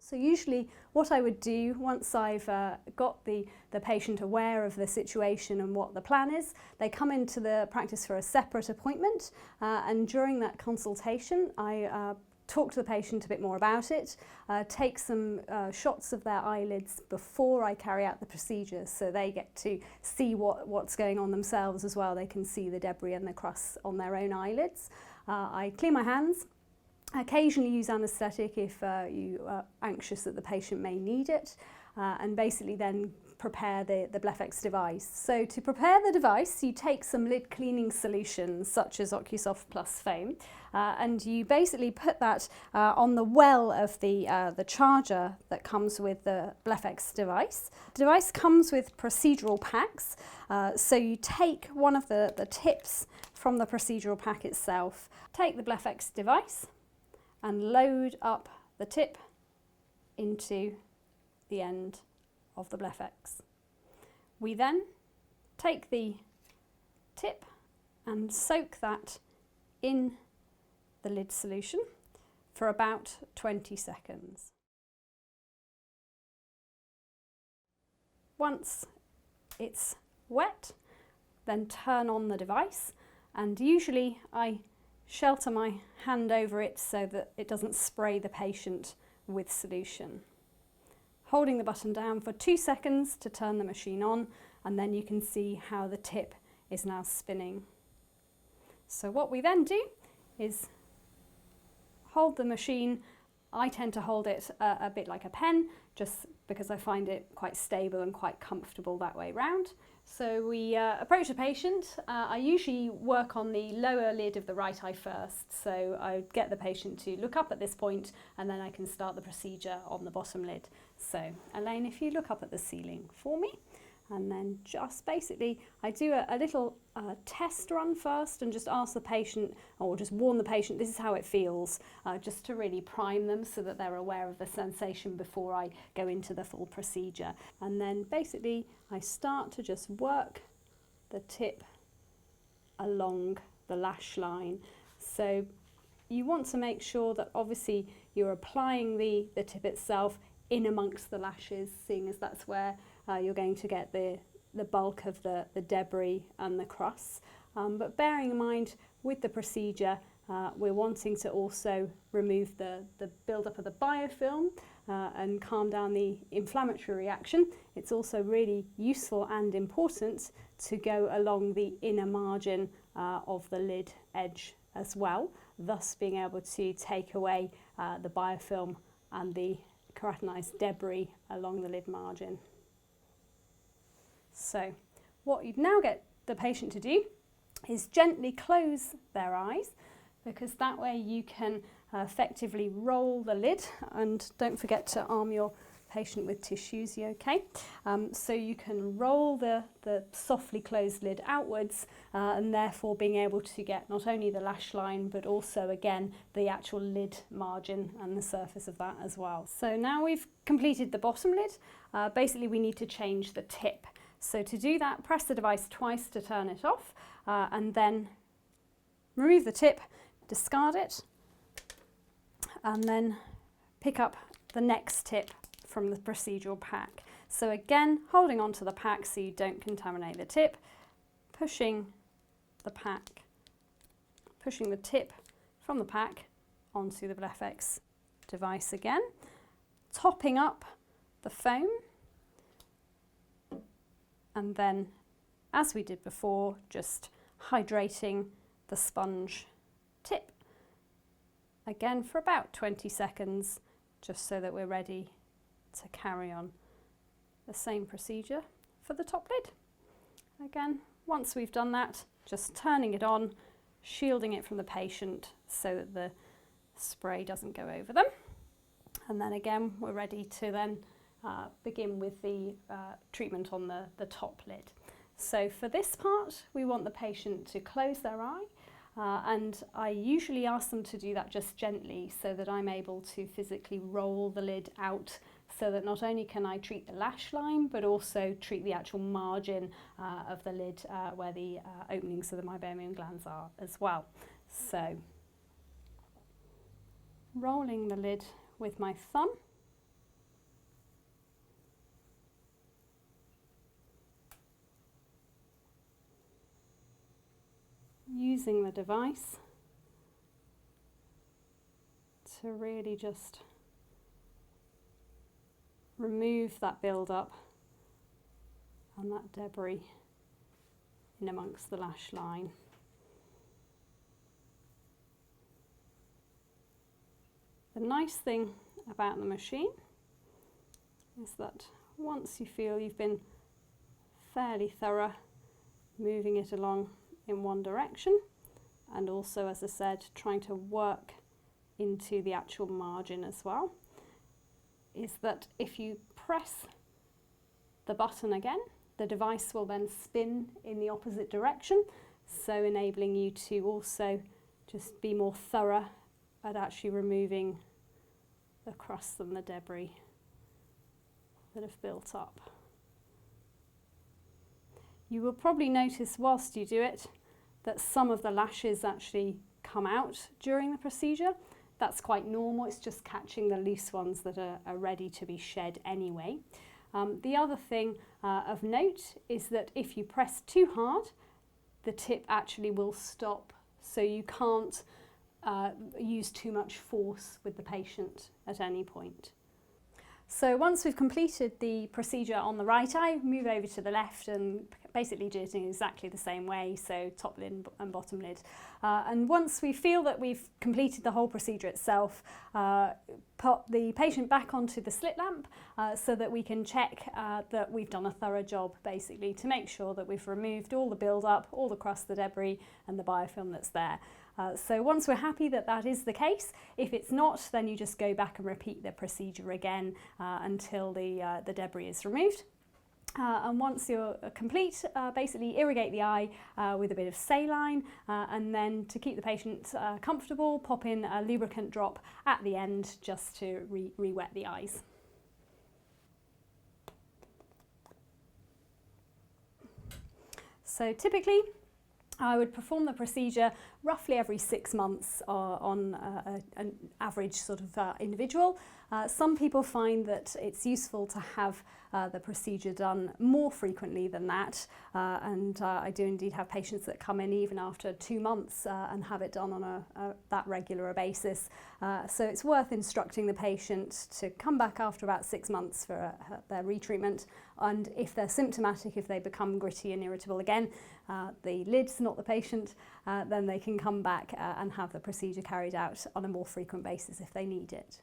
So usually what I would do once I've got the patient aware of the situation and what the plan is, they come into the practice for a separate appointment, and during that consultation I talk to the patient a bit more about it, take some shots of their eyelids before I carry out the procedure, so they get to see what's going on themselves as well. They can see the debris and the crusts on their own eyelids. I clean my hands. I occasionally use anaesthetic if you are anxious that the patient may need it, and basically then prepare the BlephEx device. So to prepare the device, you take some lid cleaning solutions such as Ocusoft Plus foam, and you basically put that on the well of the charger that comes with the BlephEx device. The device comes with procedural packs, so you take one of the tips from the procedural pack itself, take the BlephEx device and load up the tip into the end of the BlephEx. We then take the tip and soak that in the lid solution for about 20 seconds. Once it's wet, then turn on the device, and usually I shelter my hand over it so that it doesn't spray the patient with solution. Holding the button down for 2 seconds to turn the machine on, and then you can see how the tip is now spinning. So what we then do is hold the machine. I tend to hold it a bit like a pen, just because I find it quite stable and quite comfortable that way round. So we approach the patient. I usually work on the lower lid of the right eye first, so I get the patient to look up at this point, and then I can start the procedure on the bottom lid. So Elaine, if you look up at the ceiling for me, and then just basically I do a little test run first and just ask the patient, or just warn the patient, this is how it feels, just to really prime them so that they're aware of the sensation before I go into the full procedure. And then basically I start to just work the tip along the lash line. So you want to make sure that obviously you're applying the tip itself in amongst the lashes, seeing as that's where you're going to get the bulk of the debris and the crusts. But bearing in mind with the procedure, we're wanting to also remove the build-up of the biofilm and calm down the inflammatory reaction. It's also really useful and important to go along the inner margin of the lid edge as well, thus being able to take away the biofilm and the keratinized debris along the lid margin. So what you'd now get the patient to do is gently close their eyes, because that way you can effectively roll the lid, and don't forget to arm your patient with tissues, you okay? So you can roll the softly closed lid outwards, and therefore being able to get not only the lash line but also again the actual lid margin and the surface of that as well. So now we've completed the bottom lid, basically we need to change the tip. So to do that, press the device twice to turn it off, and then remove the tip, discard it, and then pick up the next tip from the procedural pack. So again, holding onto the pack so you don't contaminate the tip, pushing the tip from the pack onto the BlephEx device again, topping up the foam, and then, as we did before, just hydrating the sponge tip again for about 20 seconds, just so that we're ready to carry on the same procedure for the top lid. Again, once we've done that, just turning it on, shielding it from the patient so that the spray doesn't go over them. And then again, we're ready to then begin with the treatment on the top lid. So for this part, we want the patient to close their eye, and I usually ask them to do that just gently so that I'm able to physically roll the lid out, so that not only can I treat the lash line but also treat the actual margin of the lid where the openings of the meibomian glands are as well. So rolling the lid with my thumb using the device to really just remove that build-up and that debris in amongst the lash line. The nice thing about the machine is that once you feel you've been fairly thorough moving it along in one direction, and also, as I said, trying to work into the actual margin as well, is that if you press the button again, the device will then spin in the opposite direction, so enabling you to also just be more thorough at actually removing the crust and the debris that have built up. You will probably notice whilst you do it that some of the lashes actually come out during the procedure. That's quite normal, it's just catching the loose ones that are ready to be shed anyway. The other thing of note is that if you press too hard, the tip actually will stop, so you can't use too much force with the patient at any point. So once we've completed the procedure on the right eye, move over to the left and basically do it in exactly the same way, so top lid and bottom lid. And once we feel that we've completed the whole procedure itself, pop the patient back onto the slit lamp so that we can check that we've done a thorough job, basically, to make sure that we've removed all the build-up, all the crust, the debris and the biofilm that's there. So once we're happy that that is the case, if it's not, then you just go back and repeat the procedure again until the debris is removed. And once you're complete, basically irrigate the eye with a bit of saline, and then to keep the patient comfortable, pop in a lubricant drop at the end just to re-wet the eyes. So typically, I would perform the procedure roughly every 6 months on an average sort of individual. Some people find that it's useful to have the procedure done more frequently than that, and I do indeed have patients that come in even after 2 months and have it done on that regular basis. So it's worth instructing the patient to come back after about 6 months for their retreatment, and if they're symptomatic, if they become gritty and irritable again, the lid's not the patient, then they can come back and have the procedure carried out on a more frequent basis if they need it.